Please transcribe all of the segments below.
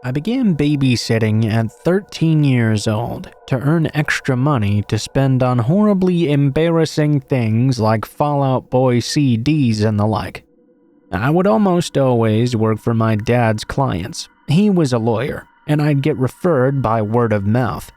I began babysitting at 13 years old to earn extra money to spend on horribly embarrassing things like Fall Out Boy CDs and the like. I would almost always work for my dad's clients. He was a lawyer, and I'd get referred by word of mouth.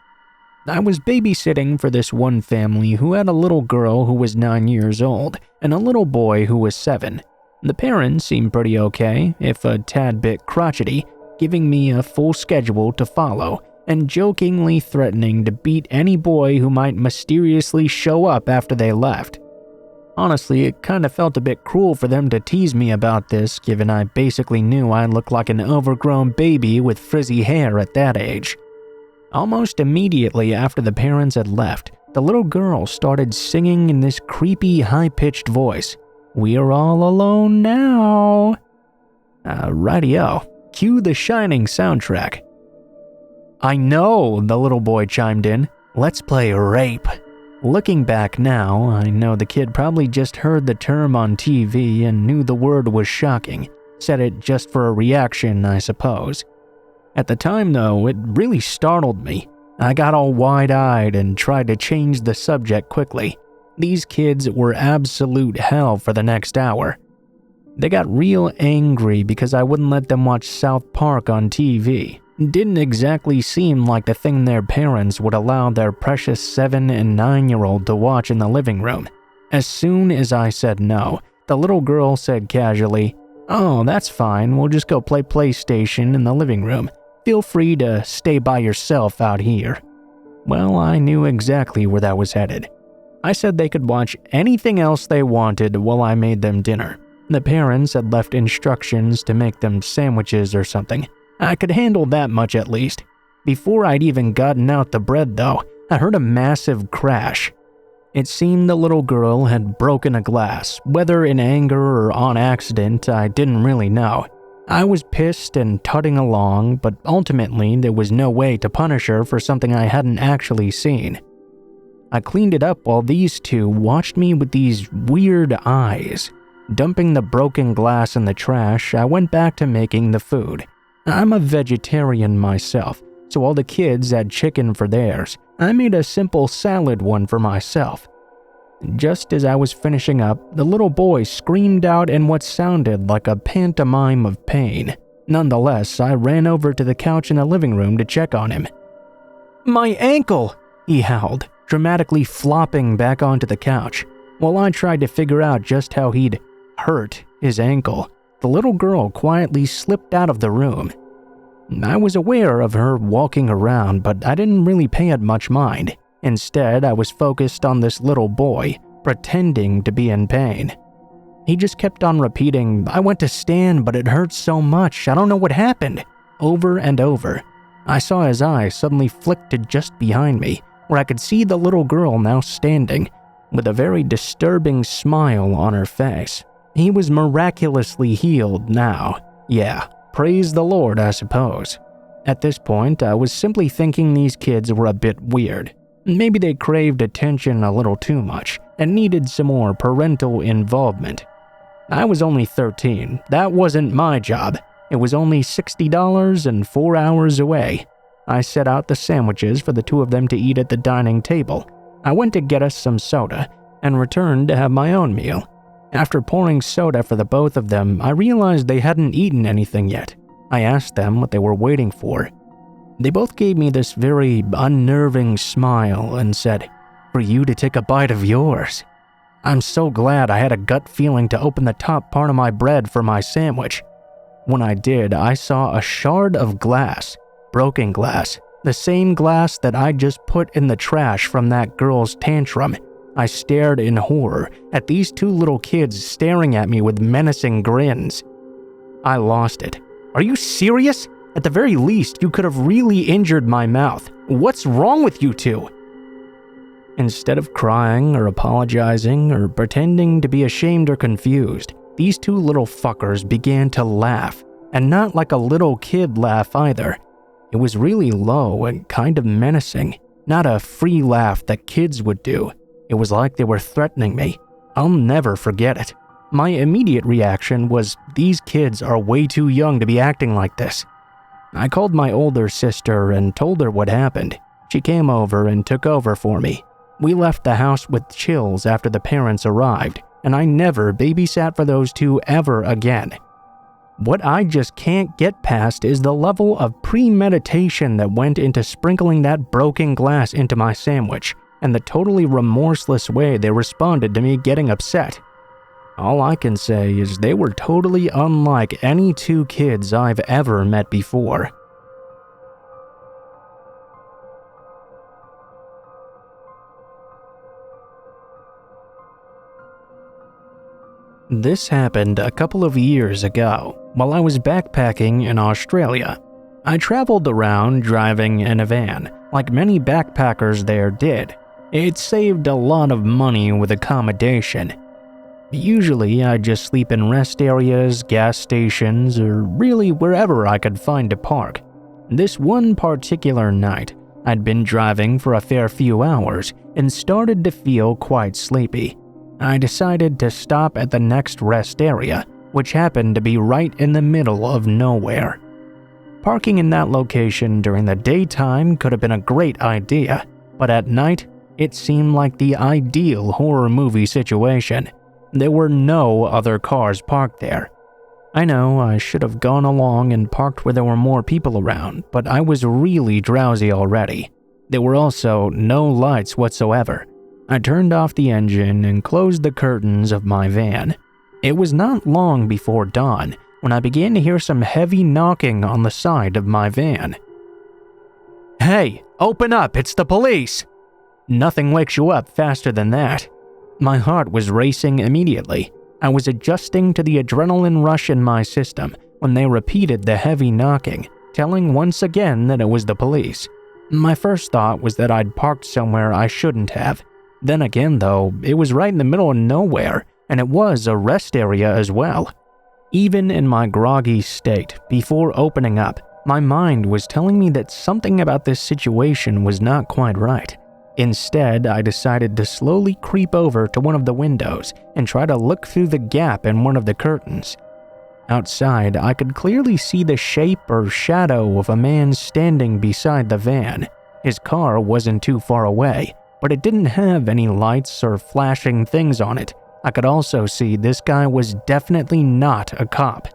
I was babysitting for this one family who had a little girl who was 9 years old and a little boy who was 7. The parents seemed pretty okay, if a tad bit crotchety, giving me a full schedule to follow and jokingly threatening to beat any boy who might mysteriously show up after they left. Honestly, it kind of felt a bit cruel for them to tease me about this, given I basically knew I looked like an overgrown baby with frizzy hair at that age. Almost immediately after the parents had left, the little girl started singing in this creepy, high-pitched voice, "We're all alone now." Rightio, cue the Shining soundtrack. "I know," the little boy chimed in. "Let's play rape." Looking back now, I know the kid probably just heard the term on TV and knew the word was shocking. Said it just for a reaction, I suppose. At the time, though, it really startled me. I got all wide-eyed and tried to change the subject quickly. These kids were absolute hell for the next hour. They got real angry because I wouldn't let them watch South Park on TV. Didn't exactly seem like the thing their parents would allow their precious 7 and 9-year-old to watch in the living room. As soon as I said no, the little girl said casually, "Oh, that's fine, we'll just go play PlayStation in the living room. Feel free to stay by yourself out here." Well, I knew exactly where that was headed. I said they could watch anything else they wanted while I made them dinner. The parents had left instructions to make them sandwiches or something. I could handle that much at least. Before I'd even gotten out the bread, though, I heard a massive crash. It seemed the little girl had broken a glass. Whether in anger or on accident, I didn't really know. I was pissed and tutting along, but ultimately there was no way to punish her for something I hadn't actually seen. I cleaned it up while these two watched me with these weird eyes. Dumping the broken glass in the trash, I went back to making the food. I'm a vegetarian myself, so while the kids had chicken for theirs, I made a simple salad one for myself. Just as I was finishing up, the little boy screamed out in what sounded like a pantomime of pain. Nonetheless, I ran over to the couch in the living room to check on him. "My ankle!" he howled, dramatically flopping back onto the couch. While I tried to figure out just how he'd hurt his ankle, the little girl quietly slipped out of the room. I was aware of her walking around, but I didn't really pay it much mind. Instead, I was focused on this little boy, pretending to be in pain. He just kept on repeating, "I went to stand, but it hurt so much, I don't know what happened," over and over. I saw his eye suddenly flick to just behind me, where I could see the little girl now standing, with a very disturbing smile on her face. He was miraculously healed now. Yeah, praise the Lord, I suppose. At this point, I was simply thinking these kids were a bit weird. Maybe they craved attention a little too much and needed some more parental involvement. I was only 13. That wasn't my job. It was only $60 and 4 hours away. I set out the sandwiches for the two of them to eat at the dining table. I went to get us some soda and returned to have my own meal. After pouring soda for the both of them, I realized they hadn't eaten anything yet. I asked them what they were waiting for. They both gave me this very unnerving smile and said, "For you to take a bite of yours." I'm so glad I had a gut feeling to open the top part of my bread for my sandwich. When I did, I saw a shard of glass, broken glass, the same glass that I just put in the trash from that girl's tantrum. I stared in horror at these two little kids staring at me with menacing grins. I lost it. "Are you serious? At the very least, you could have really injured my mouth. What's wrong with you two?" Instead of crying or apologizing or pretending to be ashamed or confused, these two little fuckers began to laugh, and not like a little kid laugh either. It was really low and kind of menacing, not a free laugh that kids would do. It was like they were threatening me. I'll never forget it. My immediate reaction was, these kids are way too young to be acting like this. I called my older sister and told her what happened. She came over and took over for me. We left the house with chills after the parents arrived, and I never babysat for those two ever again. What I just can't get past is the level of premeditation that went into sprinkling that broken glass into my sandwich, and the totally remorseless way they responded to me getting upset. All I can say is they were totally unlike any two kids I've ever met before. This happened a couple of years ago, while I was backpacking in Australia. I traveled around driving in a van, like many backpackers there did. It saved a lot of money with accommodation. Usually, I'd just sleep in rest areas, gas stations, or really wherever I could find a park. This one particular night, I'd been driving for a fair few hours and started to feel quite sleepy. I decided to stop at the next rest area, which happened to be right in the middle of nowhere. Parking in that location during the daytime could have been a great idea, but at night, it seemed like the ideal horror movie situation. There were no other cars parked there. I know I should have gone along and parked where there were more people around, but I was really drowsy already. There were also no lights whatsoever. I turned off the engine and closed the curtains of my van. It was not long before dawn when I began to hear some heavy knocking on the side of my van. "Hey, open up, it's the police!" Nothing wakes you up faster than that. My heart was racing immediately. I was adjusting to the adrenaline rush in my system when they repeated the heavy knocking, telling once again that it was the police. My first thought was that I'd parked somewhere I shouldn't have. Then again though, it was right in the middle of nowhere, and it was a rest area as well. Even in my groggy state, before opening up, my mind was telling me that something about this situation was not quite right. Instead, I decided to slowly creep over to one of the windows and try to look through the gap in one of the curtains. Outside, I could clearly see the shape or shadow of a man standing beside the van. His car wasn't too far away, but it didn't have any lights or flashing things on it. I could also see this guy was definitely not a cop.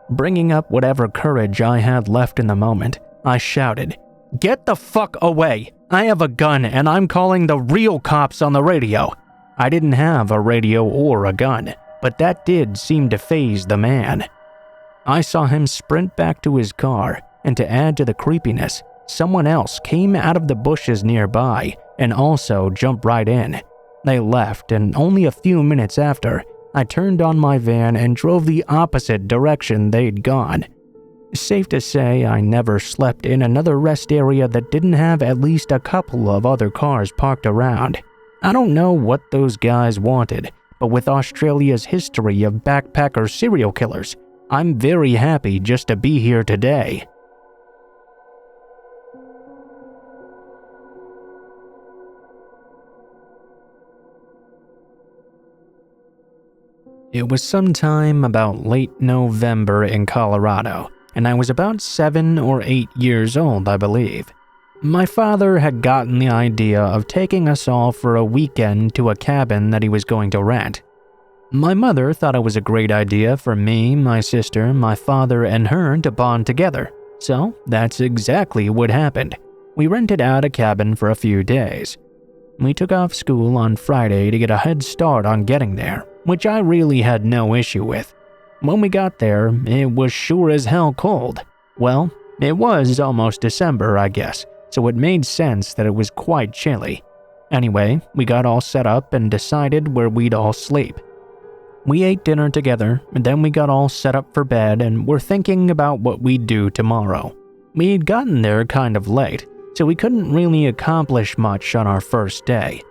Bringing up whatever courage I had left in the moment, I shouted, "Get the fuck away! I have a gun and I'm calling the real cops on the radio." I didn't have a radio or a gun, but that did seem to faze the man. I saw him sprint back to his car, and to add to the creepiness, someone else came out of the bushes nearby and also jumped right in. They left, and only a few minutes after, I turned on my van and drove the opposite direction they'd gone. Safe to say, I never slept in another rest area that didn't have at least a couple of other cars parked around. I don't know what those guys wanted, but with Australia's history of backpacker serial killers, I'm very happy just to be here today. It was sometime about late November in Colorado, and I was about 7 or 8 years old, I believe. My father had gotten the idea of taking us all for a weekend to a cabin that he was going to rent. My mother thought it was a great idea for me, my sister, my father, and her to bond together, so that's exactly what happened. We rented out a cabin for a few days. We took off school on Friday to get a head start on getting there, which I really had no issue with. When we got there, it was sure as hell cold. Well, it was almost December, I guess, so it made sense that it was quite chilly. Anyway, we got all set up and decided where we'd all sleep. We ate dinner together, and then we got all set up for bed and were thinking about what we'd do tomorrow. We'd gotten there kind of late, so we couldn't really accomplish much on our first day.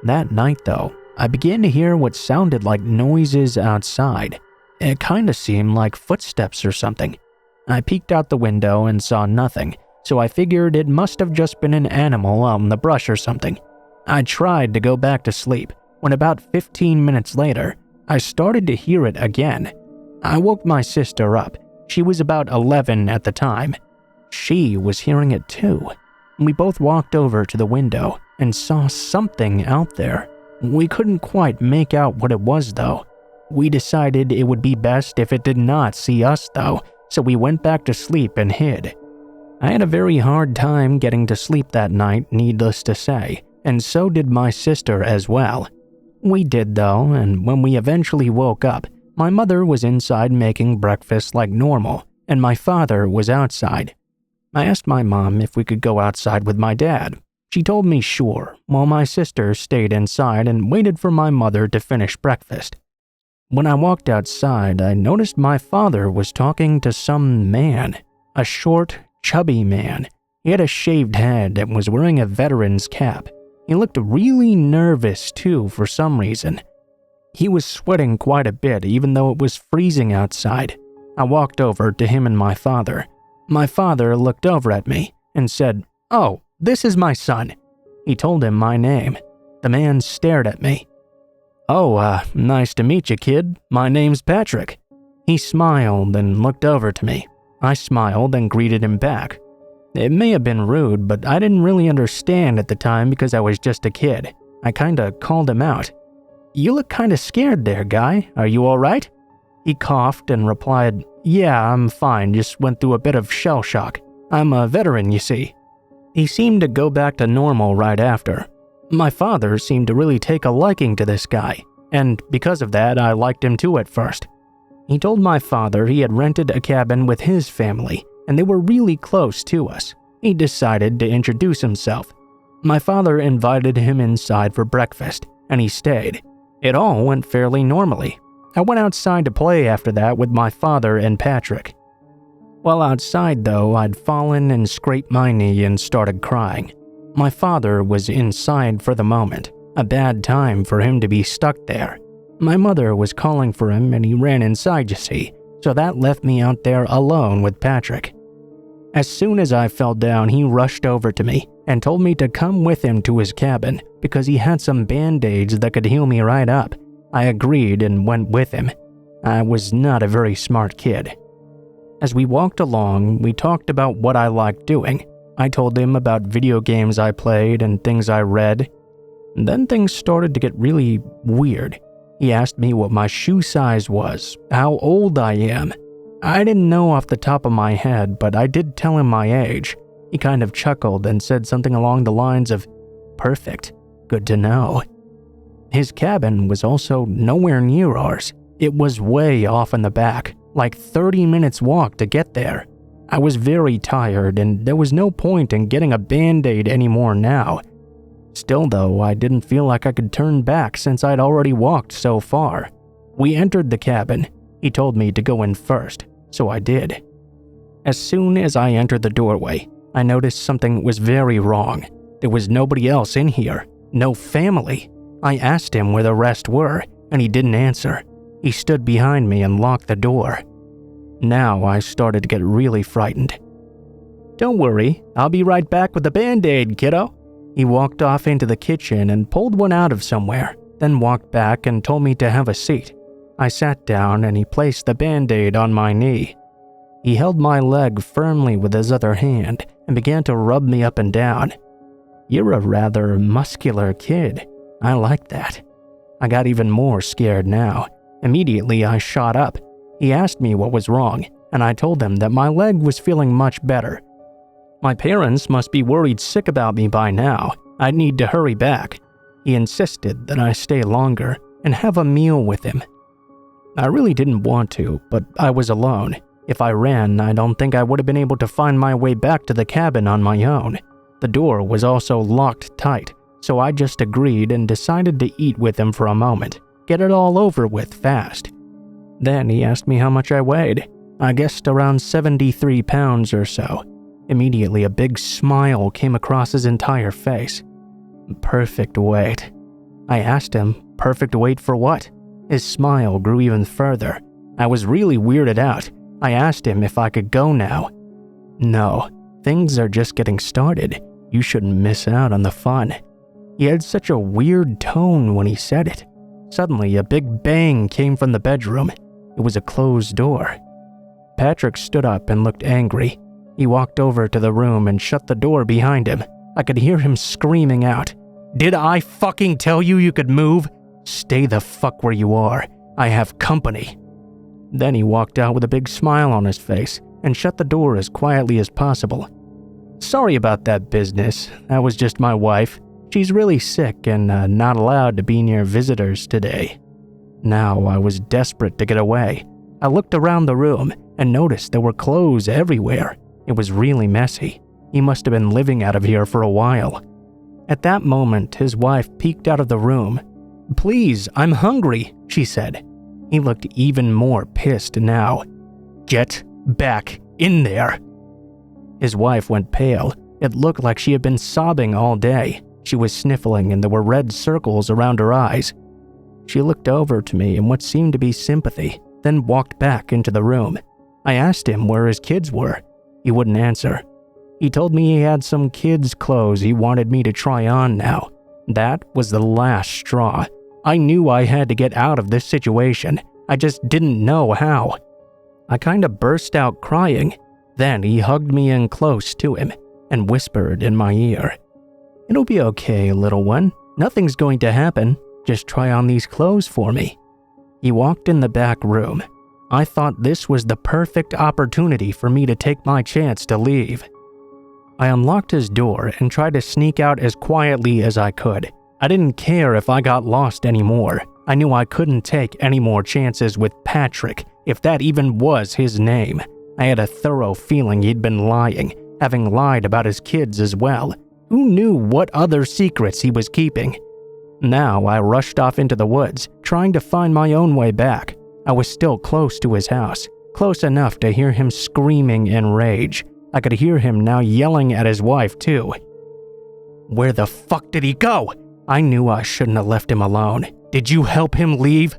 That night, though, I began to hear what sounded like noises outside. It kind of seemed like footsteps or something. I peeked out the window and saw nothing, so I figured it must have just been an animal out in the brush or something. I tried to go back to sleep, when about 15 minutes later, I started to hear it again. I woke my sister up, She was about 11 at the time. She was hearing it too. We both walked over to the window and saw something out there. We couldn't quite make out what it was though. We decided it would be best if it did not see us though, so we went back to sleep and hid. I had a very hard time getting to sleep that night, needless to say, and so did my sister as well. We did though, and when we eventually woke up, my mother was inside making breakfast like normal, and my father was outside. I asked my mom if we could go outside with my dad. She told me sure, while my sister stayed inside and waited for my mother to finish breakfast. When I walked outside, I noticed my father was talking to some man, a short, chubby man. He had a shaved head and was wearing a veteran's cap. He looked really nervous too for some reason. He was sweating quite a bit even though it was freezing outside. I walked over to him and my father. My father looked over at me and said, "Oh, this is my son." He told him my name. The man stared at me. "Oh, nice to meet you, kid. My name's Patrick." He smiled and looked over to me. I smiled and greeted him back. It may have been rude, but I didn't really understand at the time because I was just a kid. I kinda called him out. "You look kinda scared there, guy. Are you alright?" He coughed and replied, "Yeah, I'm fine, just went through a bit of shell shock. I'm a veteran, you see." He seemed to go back to normal right after. My father seemed to really take a liking to this guy, and because of that, I liked him too at first. He told my father he had rented a cabin with his family, and they were really close to us. He decided to introduce himself. My father invited him inside for breakfast, and he stayed. It all went fairly normally. I went outside to play after that with my father and Patrick. While outside though, I'd fallen and scraped my knee and started crying. My father was inside for the moment, a bad time for him to be stuck there. My mother was calling for him and he ran inside, you see, so that left me out there alone with Patrick. As soon as I fell down, he rushed over to me and told me to come with him to his cabin because he had some band-aids that could heal me right up. I agreed and went with him. I was not a very smart kid. As we walked along, we talked about what I liked doing. I told him about video games I played and things I read. Then things started to get really weird. He asked me what my shoe size was, how old I am. I didn't know off the top of my head, but I did tell him my age. He kind of chuckled and said something along the lines of, "Perfect, good to know." His cabin was also nowhere near ours. It was way off in the back, like 30 minutes walk to get there. I was very tired and there was no point in getting a band-aid anymore now. Still though, I didn't feel like I could turn back since I'd already walked so far. We entered the cabin. He told me to go in first, so I did. As soon as I entered the doorway, I noticed something was very wrong. There was nobody else in here, no family. I asked him where the rest were, and he didn't answer. He stood behind me and locked the door. Now I started to get really frightened. "Don't worry, I'll be right back with the band-aid, kiddo." He walked off into the kitchen and pulled one out of somewhere, then walked back and told me to have a seat. I sat down and he placed the band-aid on my knee. He held my leg firmly with his other hand and began to rub me up and down. "You're a rather muscular kid. I like that." I got even more scared now. Immediately I shot up. He asked me what was wrong, and I told him that my leg was feeling much better. My parents must be worried sick about me by now. I'd need to hurry back. He insisted that I stay longer and have a meal with him. I really didn't want to, but I was alone. If I ran, I don't think I would have been able to find my way back to the cabin on my own. The door was also locked tight, so I just agreed and decided to eat with him for a moment, get it all over with fast. Then he asked me how much I weighed. I guessed around 73 pounds or so. Immediately a big smile came across his entire face. "Perfect weight." I asked him, perfect weight for what? His smile grew even further. I was really weirded out. I asked him if I could go now. "No, things are just getting started. You shouldn't miss out on the fun." He had such a weird tone when he said it. Suddenly, a big bang came from the bedroom. It was a closed door. Patrick stood up and looked angry. He walked over to the room and shut the door behind him. I could hear him screaming out, "Did I fucking tell you you could move? Stay the fuck where you are. I have company." Then he walked out with a big smile on his face and shut the door as quietly as possible. "Sorry about that business. That was just my wife. She's really sick and not allowed to be near visitors today." Now I was desperate to get away. I looked around the room and noticed there were clothes everywhere. It was really messy. He must have been living out of here for a while. At that moment, his wife peeked out of the room. "Please, I'm hungry," she said. He looked even more pissed now. "Get back in there." His wife went pale. It looked like she had been sobbing all day. She was sniffling and there were red circles around her eyes. She looked over to me in what seemed to be sympathy, then walked back into the room. I asked him where his kids were. He wouldn't answer. He told me he had some kids' clothes he wanted me to try on now. That was the last straw. I knew I had to get out of this situation. I just didn't know how. I kind of burst out crying. Then he hugged me in close to him and whispered in my ear, "It'll be okay, little one. Nothing's going to happen. Just try on these clothes for me." He walked in the back room. I thought this was the perfect opportunity for me to take my chance to leave. I unlocked his door and tried to sneak out as quietly as I could. I didn't care if I got lost anymore. I knew I couldn't take any more chances with Patrick, if that even was his name. I had a thorough feeling he'd been lying, having lied about his kids as well. Who knew what other secrets he was keeping? Now I rushed off into the woods, trying to find my own way back. I was still close to his house, close enough to hear him screaming in rage. I could hear him now yelling at his wife too. Where the fuck did he go? I knew I shouldn't have left him alone. Did you help him leave?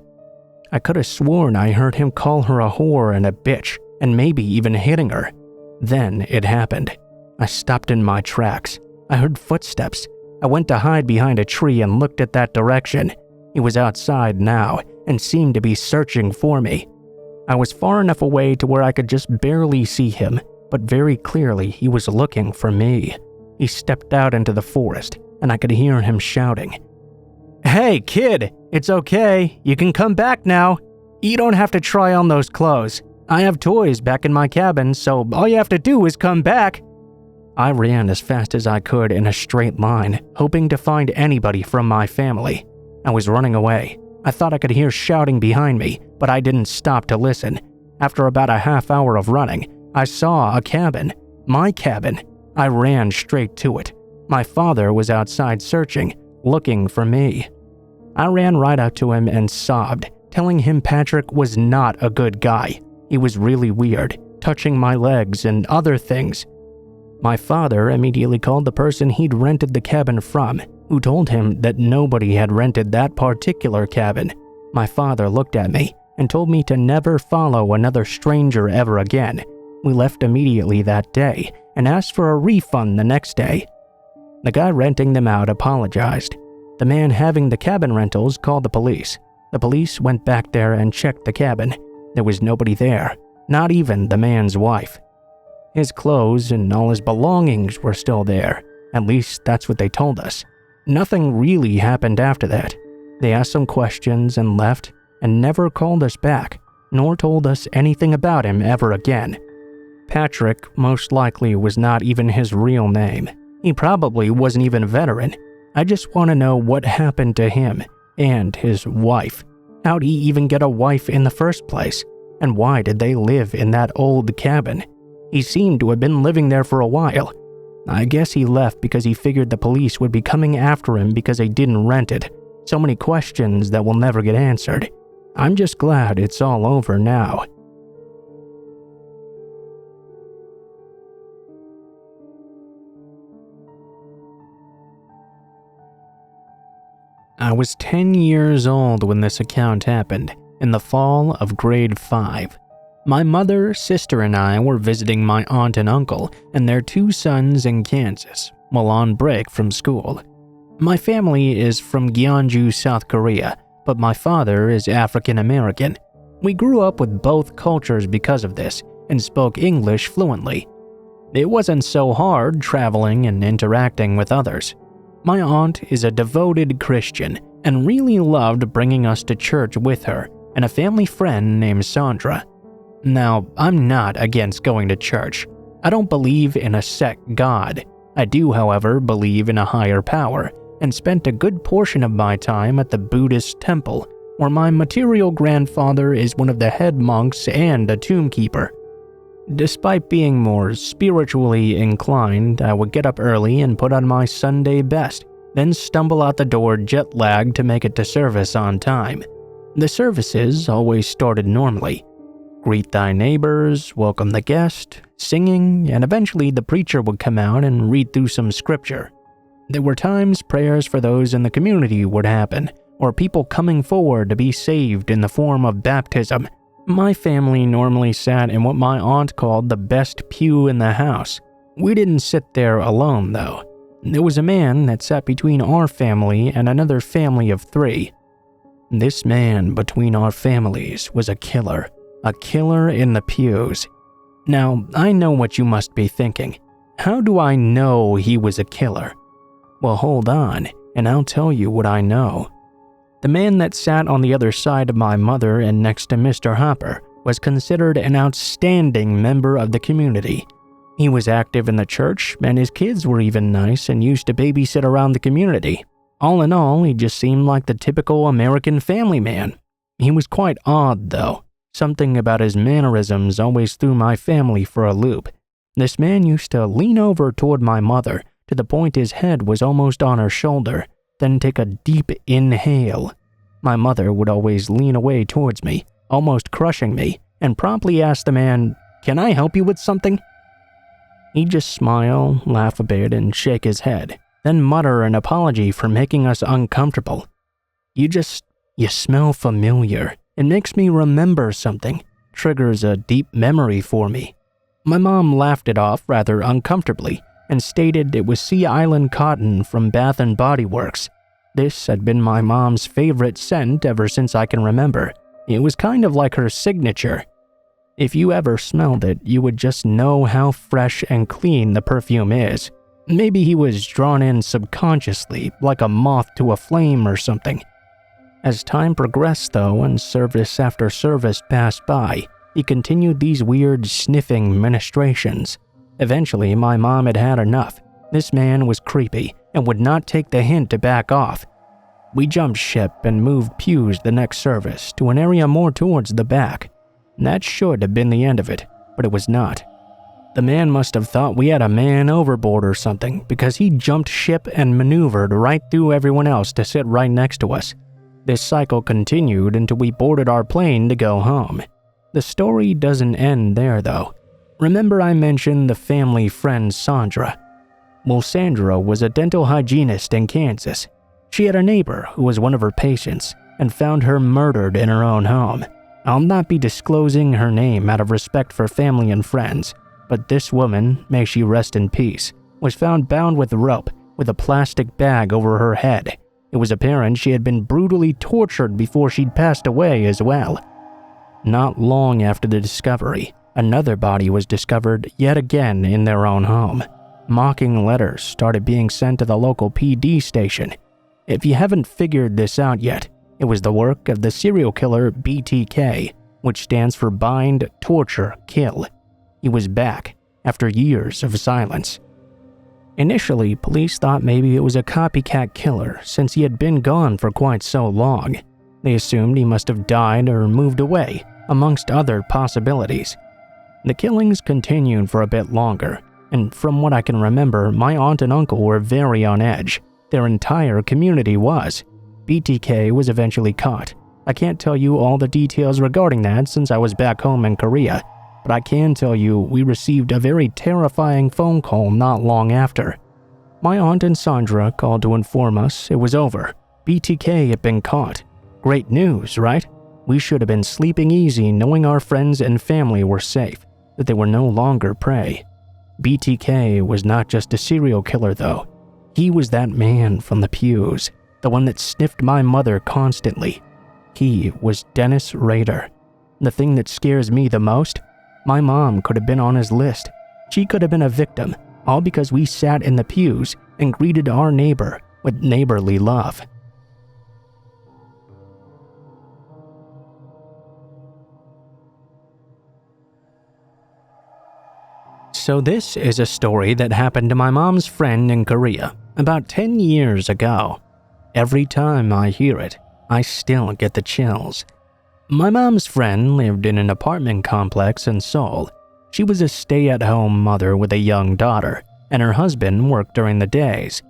I could have sworn I heard him call her a whore and a bitch, and maybe even hitting her. Then it happened. I stopped in my tracks. I heard footsteps. I went to hide behind a tree and looked at that direction. He was outside now and seemed to be searching for me. I was far enough away to where I could just barely see him, but very clearly he was looking for me. He stepped out into the forest and I could hear him shouting, "Hey kid, it's okay. You can come back now. You don't have to try on those clothes. I have toys back in my cabin, so all you have to do is come back." I ran as fast as I could in a straight line, hoping to find anybody from my family. I was running away. I thought I could hear shouting behind me, but I didn't stop to listen. After about a half hour of running, I saw a cabin. My cabin. I ran straight to it. My father was outside searching, looking for me. I ran right up to him and sobbed, telling him Patrick was not a good guy. He was really weird, touching my legs and other things. My father immediately called the person he'd rented the cabin from, who told him that nobody had rented that particular cabin. My father looked at me and told me to never follow another stranger ever again. We left immediately that day and asked for a refund the next day. The guy renting them out apologized. The man having the cabin rentals called the police. The police went back there and checked the cabin. There was nobody there, not even the man's wife. His clothes and all his belongings were still there. At least that's what they told us. Nothing really happened after that. They asked some questions and left, and never called us back, nor told us anything about him ever again. Patrick most likely was not even his real name. He probably wasn't even a veteran. I just want to know what happened to him and his wife. How'd he even get a wife in the first place? And why did they live in that old cabin? He seemed to have been living there for a while. I guess he left because he figured the police would be coming after him because they didn't rent it. So many questions that will never get answered. I'm just glad it's all over now. I was 10 years old when this account happened, in the fall of grade 5. My mother, sister, and I were visiting my aunt and uncle and their 2 sons in Kansas while on break from school. My family is from Gyeongju, South Korea, but my father is African American. We grew up with both cultures because of this, and spoke English fluently. It wasn't so hard traveling and interacting with others. My aunt is a devoted Christian and really loved bringing us to church with her and a family friend named Sandra. Now, I'm not against going to church. I don't believe in a set God. I do, however, believe in a higher power, and spent a good portion of my time at the Buddhist temple, where my material grandfather is one of the head monks and a tomb keeper. Despite being more spiritually inclined, I would get up early and put on my Sunday best, then stumble out the door jet-lagged to make it to service on time. The services always started normally. Greet thy neighbors, welcome the guest, singing, and eventually the preacher would come out and read through some scripture. There were times prayers for those in the community would happen, or people coming forward to be saved in the form of baptism. My family normally sat in what my aunt called the best pew in the house. We didn't sit there alone, though. There was a man that sat between our family and another family of 3. This man between our families was a killer in the pews. Now, I know what you must be thinking. How do I know he was a killer? Well, hold on, and I'll tell you what I know. The man that sat on the other side of my mother and next to Mr. Hopper was considered an outstanding member of the community. He was active in the church, and his kids were even nice and used to babysit around the community. All in all, he just seemed like the typical American family man. He was quite odd, though. Something about his mannerisms always threw my family for a loop. This man used to lean over toward my mother to the point his head was almost on her shoulder, then take a deep inhale. My mother would always lean away towards me, almost crushing me, and promptly ask the man, "Can I help you with something?" He'd just smile, laugh a bit, and shake his head, then mutter an apology for making us uncomfortable. You smell familiar. It makes me remember something, triggers a deep memory for me. My mom laughed it off rather uncomfortably and stated it was Sea Island cotton from Bath & Body Works. This had been my mom's favorite scent ever since I can remember. It was kind of like her signature. If you ever smelled it, you would just know how fresh and clean the perfume is. Maybe he was drawn in subconsciously, like a moth to a flame or something. As time progressed, though, and service after service passed by, he continued these weird sniffing ministrations. Eventually, my mom had had enough. This man was creepy and would not take the hint to back off. We jumped ship and moved pews the next service to an area more towards the back. That should have been the end of it, but it was not. The man must have thought we had a man overboard or something, because he jumped ship and maneuvered right through everyone else to sit right next to us. This cycle continued until we boarded our plane to go home. The story doesn't end there, though. Remember I mentioned the family friend Sandra? Well, Sandra was a dental hygienist in Kansas. She had a neighbor who was one of her patients and found her murdered in her own home. I'll not be disclosing her name out of respect for family and friends, but this woman, may she rest in peace, was found bound with rope with a plastic bag over her head. It was apparent she had been brutally tortured before she'd passed away as well. Not long after the discovery, another body was discovered yet again in their own home. Mocking letters started being sent to the local PD station. If you haven't figured this out yet, it was the work of the serial killer BTK, which stands for Bind, Torture, Kill. He was back after years of silence. Initially, police thought maybe it was a copycat killer since he had been gone for quite so long. They assumed he must have died or moved away, amongst other possibilities. The killings continued for a bit longer, and from what I can remember, my aunt and uncle were very on edge. Their entire community was. BTK was eventually caught. I can't tell you all the details regarding that since I was back home in Korea, but I can tell you we received a very terrifying phone call not long after. My aunt and Sandra called to inform us it was over. BTK had been caught. Great news, right? We should have been sleeping easy knowing our friends and family were safe, that they were no longer prey. BTK was not just a serial killer, though. He was that man from the pews, the one that sniffed my mother constantly. He was Dennis Rader. The thing that scares me the most? My mom could have been on his list. She could have been a victim, all because we sat in the pews and greeted our neighbor with neighborly love. So this is a story that happened to my mom's friend in Korea about 10 years ago. Every time I hear it, I still get the chills. My mom's friend lived in an apartment complex in Seoul. She was a stay-at-home mother with a young daughter, and her husband worked during the days.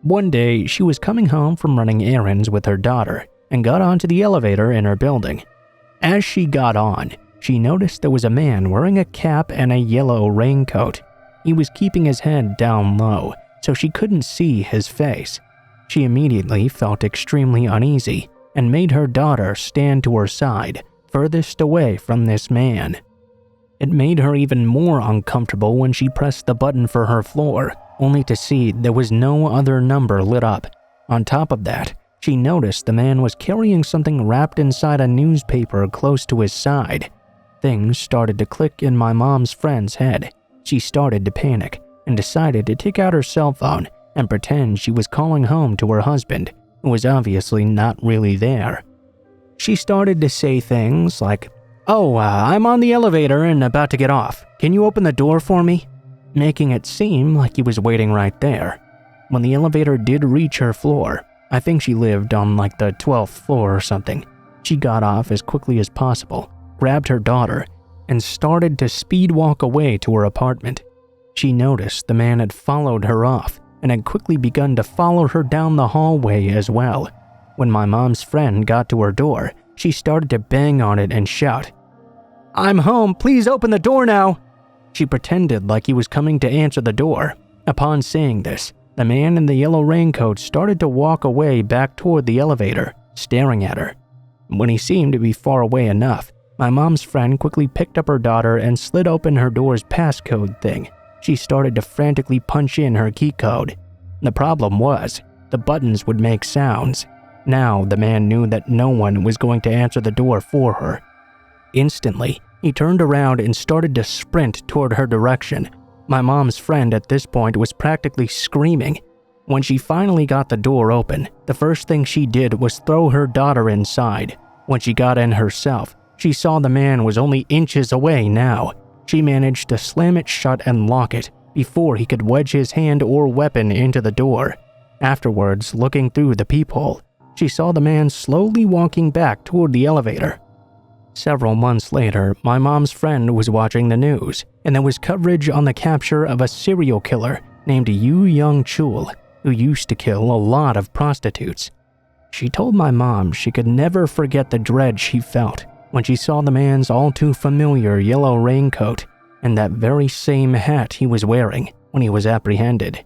One day, she was coming home from running errands with her daughter and got onto the elevator in her building. As she got on, she noticed there was a man wearing a cap and a yellow raincoat. He was keeping his head down low, so she couldn't see his face. She immediately felt extremely uneasy and made her daughter stand to her side, furthest away from this man. It made her even more uncomfortable when she pressed the button for her floor, only to see there was no other number lit up. On top of that, she noticed the man was carrying something wrapped inside a newspaper close to his side. Things started to click in my mom's friend's head. She started to panic and decided to take out her cell phone and pretend she was calling home to her husband, who was obviously not really there. She started to say things like, I'm on the elevator and about to get off. Can you open the door for me?" Making it seem like he was waiting right there. When the elevator did reach her floor, I think she lived on like the 12th floor or something, she got off as quickly as possible, grabbed her daughter, and started to speed walk away to her apartment. She noticed the man had followed her off and had quickly begun to follow her down the hallway as well. When my mom's friend got to her door, she started to bang on it and shout, "I'm home, please open the door now!" She pretended like he was coming to answer the door. Upon saying this, the man in the yellow raincoat started to walk away back toward the elevator, staring at her. When he seemed to be far away enough, my mom's friend quickly picked up her daughter and slid open her door's passcode thing. She started to frantically punch in her key code. The problem was, the buttons would make sounds. Now the man knew that no one was going to answer the door for her. Instantly, he turned around and started to sprint toward her direction. My mom's friend at this point was practically screaming. When she finally got the door open, the first thing she did was throw her daughter inside. When she got in herself, she saw the man was only inches away now. She managed to slam it shut and lock it before he could wedge his hand or weapon into the door. Afterwards, looking through the peephole, she saw the man slowly walking back toward the elevator. Several months later, my mom's friend was watching the news, and there was coverage on the capture of a serial killer named Yoo Young-chul, who used to kill a lot of prostitutes. She told my mom she could never forget the dread she felt when she saw the man's all-too-familiar yellow raincoat and that very same hat he was wearing when he was apprehended.